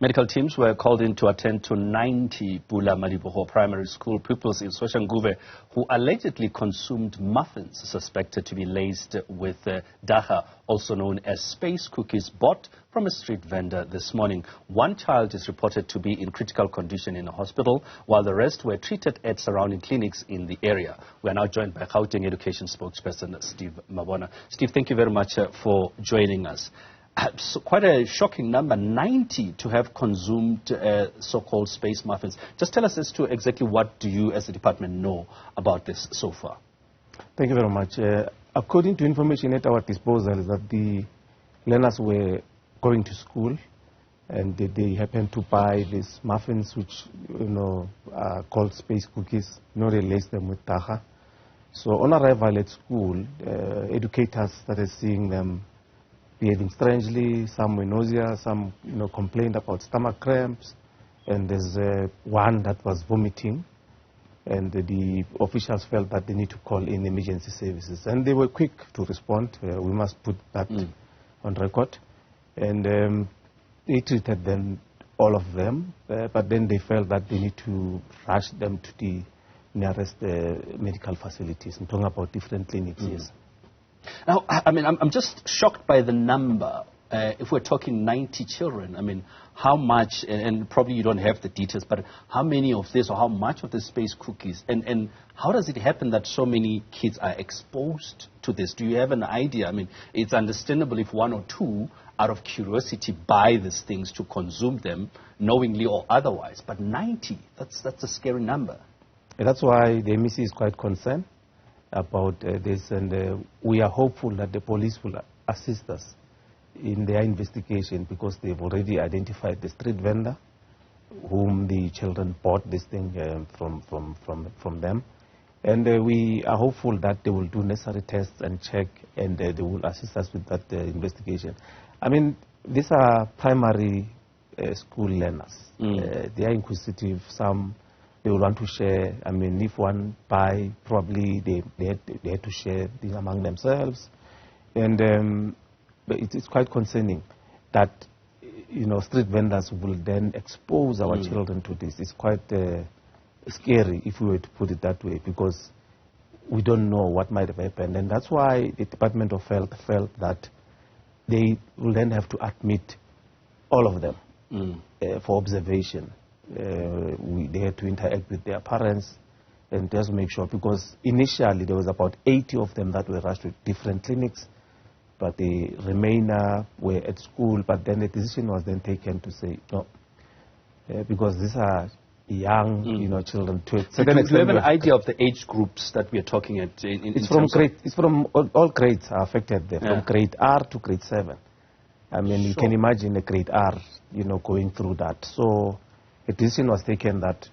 Medical teams were called in to attend to 90 Pulamadibogo Primary School pupils in Soshanguve who allegedly consumed muffins suspected to be laced with dagga, also known as space cookies, bought from a street vendor this morning. One child is reported to be in critical condition in a hospital, while the rest were treated at surrounding clinics in the area. We are now joined by Gauteng Education spokesperson Steve Mabona. Steve, thank you very much for joining us. So quite a shocking number, 90 to have consumed so-called space muffins. Just tell us as to exactly what do you as a department know about this so far. Thank you very much. According to information at our disposal, is that the learners were going to school and they happened to buy these muffins, which are called space cookies. They lace them with dagga. So on arrival at school, educators started seeing them behaving strangely. Some were nausea, some complained about stomach cramps, and there's one that was vomiting, and the officials felt that they need to call in emergency services, and they were quick to respond. We must put that on record, and they treated them, all of them, but then they felt that they need to rush them to the nearest medical facilities. I'm talking about different clinics. Yes. Now, I mean, I'm just shocked by the number. If we're talking 90 children, I mean, how much, and probably you don't have the details, but how many of this or how much of the space cookies, and how does it happen that so many kids are exposed to this? Do you have an idea? I mean, it's understandable if one or two, out of curiosity, buy these things to consume them, knowingly or otherwise, but 90, that's a scary number. And that's why the MEC is quite concerned about this, and we are hopeful that the police will assist us in their investigation, because they've already identified the street vendor whom the children bought this thing from them, and we are hopeful that they will do necessary tests and check, and they will assist us with that investigation. I mean, these are primary school learners. They are inquisitive. Some they will want to share. I mean, if one buy, probably they had to share this among themselves. And but it's quite concerning that, street vendors will then expose our children to this. It's quite scary, if we were to put it that way, because we don't know what might have happened. And that's why the Department of Health felt that they will then have to admit all of them for observation. They had to interact with their parents and just make sure, because initially there was about 80 of them that were rushed to different clinics, but the remainder were at school. But then the decision was then taken to say no, because these are young, children. To a certain extent, do you have an idea of the age groups that we are talking at? It's from all grades are affected there, from grade R to grade 7. I mean, you can imagine a grade R, going through that. So a decision was taken that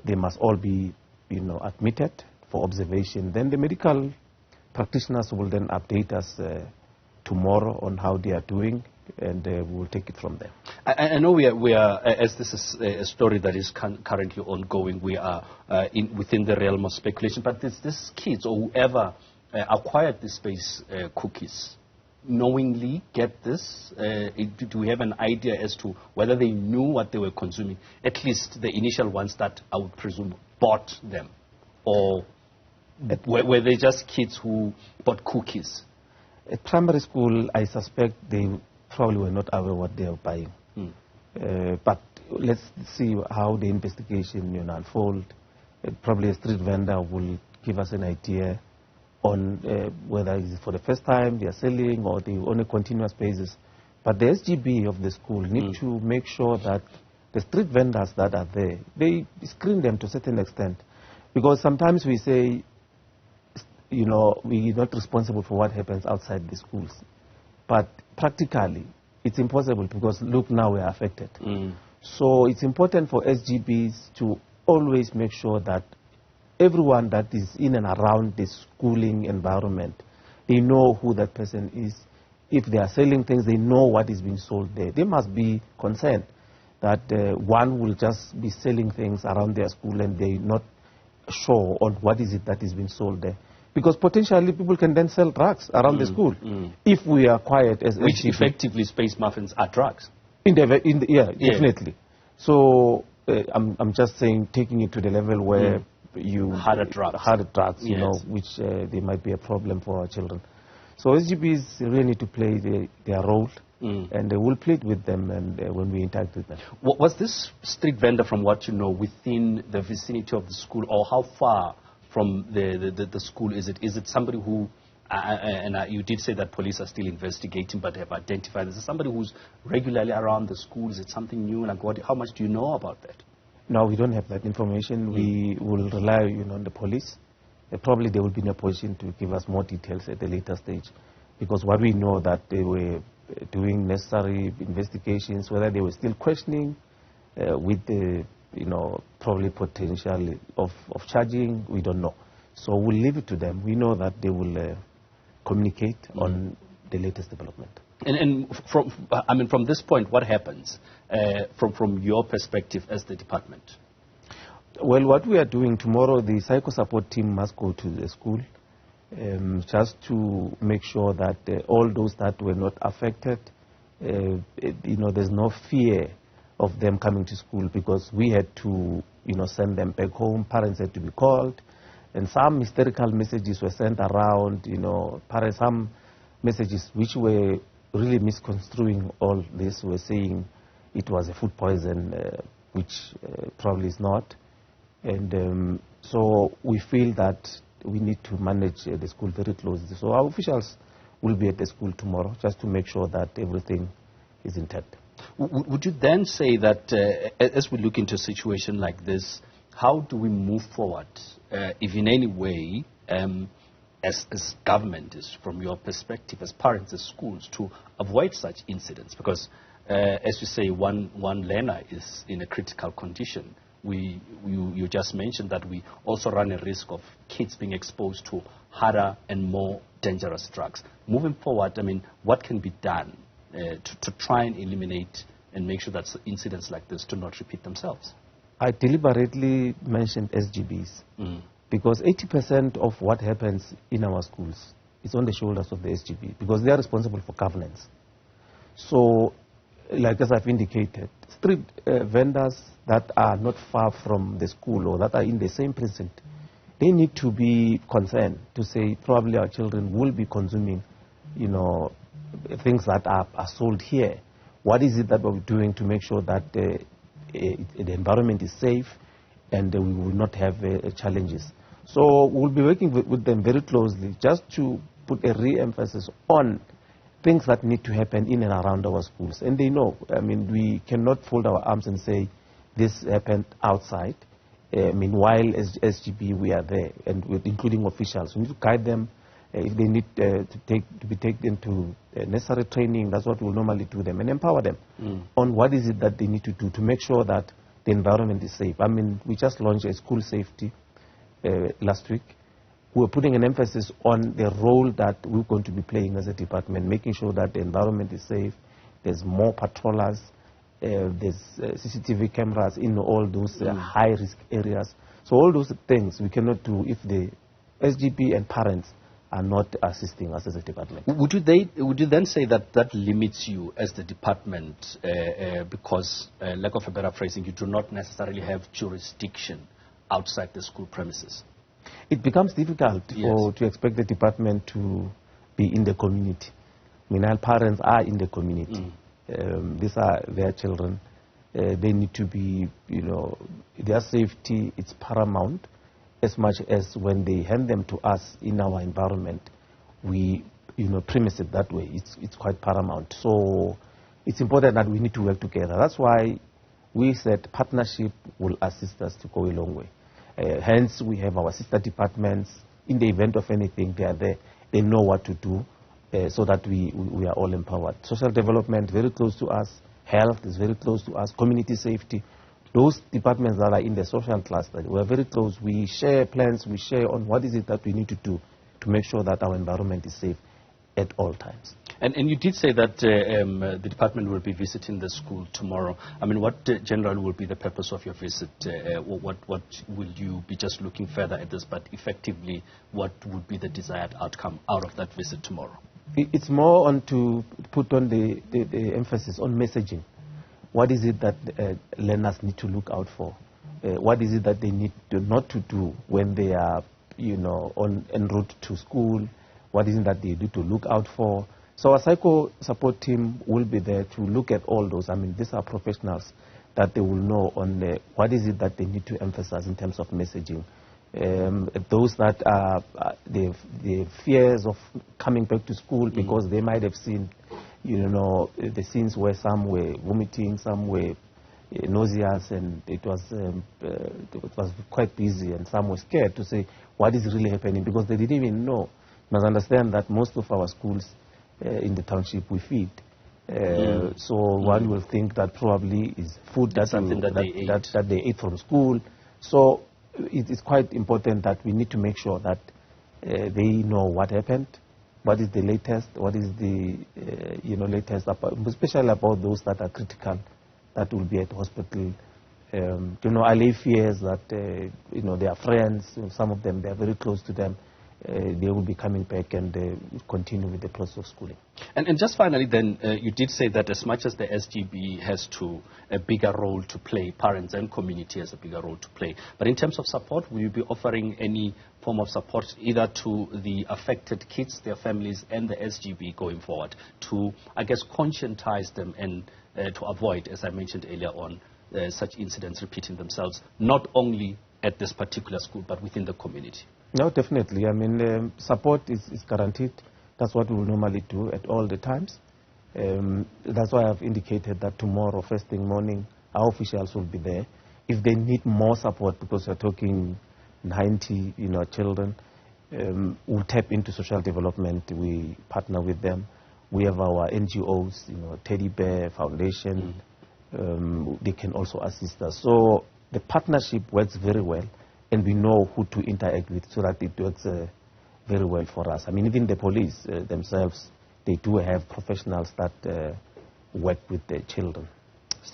they must all be, admitted for observation. Then the medical practitioners will then update us tomorrow on how they are doing, and we'll take it from there. I know we are, as this is a story that is currently ongoing, we are within the realm of speculation. But these kids or whoever acquired these space cookies, knowingly get this? Do we have an idea as to whether they knew what they were consuming? At least the initial ones that I would presume bought them, or were they just kids who bought cookies? At primary school, I suspect they probably were not aware what they were buying. But let's see how the investigation unfold. Probably a street vendor will give us an idea on whether it's for the first time they are selling or they on a continuous basis. But the SGB of the school need to make sure that the street vendors that are there, they screen them to a certain extent. Because sometimes we say, we're not responsible for what happens outside the schools. But practically, it's impossible, because look, now we are affected. So it's important for SGBs to always make sure that everyone that is in and around the schooling environment, they know who that person is. If they are selling things, they know what is being sold there. They must be concerned that one will just be selling things around their school and they're not sure on what is it that is being sold there. Because potentially people can then sell drugs around the school if we are quiet as which effectively space muffins are drugs. Yeah, definitely. So I'm just saying, taking it to the level where you harder drugs, you know, which they might be a problem for our children. So SGBs really need to play their role, and they will play it with them, and when we interact with them. Was this street vendor, from what you know, within the vicinity of the school, or how far from the school is it? Is it somebody who, you did say that police are still investigating but have identified, is it somebody who's regularly around the school? Is it something new? Like how much do you know about that? No, we don't have that information. We will rely on the police. Probably they will be in a position to give us more details at a later stage, because what we know that they were doing necessary investigations, whether they were still questioning with the probably potential of charging, we don't know. So we'll leave it to them. We know that they will communicate on the latest development. And from this point, what happens from your perspective as the department? Well, what we are doing tomorrow, the psycho support team must go to the school just to make sure that all those that were not affected, there's no fear of them coming to school, because we had to, send them back home. Parents had to be called, and some hysterical messages were sent around, parents, some messages which were really misconstruing all this, were saying it was a food poison, which probably is not. And so we feel that we need to manage the school very closely. So our officials will be at the school tomorrow just to make sure that everything is intact. Would you then say that as we look into a situation like this, how do we move forward, if in any way, as government, is from your perspective, as parents, as schools, to avoid such incidents? Because, as you say, one learner is in a critical condition. You just mentioned that we also run a risk of kids being exposed to harder and more dangerous drugs. Moving forward, what can be done to try and eliminate and make sure that incidents like this do not repeat themselves? I deliberately mentioned SGBs because 80% of what happens in our schools is on the shoulders of the SGB, because they are responsible for governance. So, like as I've indicated, street vendors that are not far from the school or that are in the same precinct, they need to be concerned to say probably our children will be consuming, things that are sold here. What is it that we're doing to make sure that the environment is safe and we will not have challenges? So we'll be working with them very closely just to put a re-emphasis on things that need to happen in and around our schools. And they know, we cannot fold our arms and say this happened outside. While as SGB we are there, and including officials. We need to guide them. If they need to be taken to necessary training, that's what we'll normally do them, and empower them on what is it that they need to do to make sure that the environment is safe. We just launched a school safety last week. We're putting an emphasis on the role that we're going to be playing as a department, making sure that the environment is safe. There's more patrollers. There's CCTV cameras in all those high-risk areas. So all those things we cannot do if the SGB and parents are not assisting us as a department. Would you then say that that limits you as the department because, lack of a better phrasing, you do not necessarily have jurisdiction outside the school premises? It becomes difficult to expect the department to be in the community. Our parents are in the community. These are their children. They need to be, their safety is paramount, as much as when they hand them to us in our environment, we, premise it that way. It's quite paramount. So it's important that we need to work together. That's why we said partnership will assist us to go a long way. Hence, we have our sister departments. In the event of anything, they are there. They know what to do. So that we are all empowered. Social development, very close to us. Health is very close to us. Community safety. Those departments that are in the social cluster, we are very close. We share plans. We share on what is it that we need to do to make sure that our environment is safe at all times. And you did say that the department will be visiting the school tomorrow. What generally will be the purpose of your visit? What will you be just looking further at this, but effectively, what would be the desired outcome out of that visit tomorrow? It's more on to put on the emphasis on messaging. what is it that learners need to look out for? What is it that they need not to do when they are, en route to school? What is it that they need to look out for? So our psycho support team will be there to look at all those. I mean, these are professionals that they will know on what is it that they need to emphasize in terms of messaging. Those that are the fears of coming back to school because they might have seen, the scenes where some were vomiting, some were nauseous, and it was quite busy, and some were scared to say what is really happening because they didn't even know. You must understand that most of our schools in the township we feed. So one will think that probably is food that they ate from school. So it is quite important that we need to make sure that they know what happened, what is the latest, what is the latest, especially about those that are critical, that will be at hospital. I lay fears that their friends, some of them, they are very close to them. They will be coming back and continue with the process of schooling. And just finally then, you did say that as much as the SGB has a bigger role to play, parents and community has a bigger role to play. But in terms of support, will you be offering any form of support either to the affected kids, their families, and the SGB going forward to, I guess, conscientize them and to avoid, as I mentioned earlier on, such incidents repeating themselves, not only at this particular school, but within the community? No, definitely. I mean, support is guaranteed. That's what we will normally do at all the times. That's why I've indicated that tomorrow, first thing morning, our officials will be there. If they need more support, because we're talking 90, children, we'll tap into social development. We partner with them. We have our NGOs, Teddy Bear Foundation. They can also assist us. So the partnership works very well, and we know who to interact with so that it works very well for us. I mean, even the police themselves, they do have professionals that work with the children.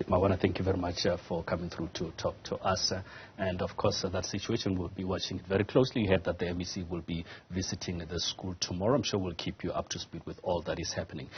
Mabona, thank you very much for coming through to talk to us. And of course, that situation, we'll be watching it very closely. You heard that the MEC will be visiting the school tomorrow. I'm sure we'll keep you up to speed with all that is happening.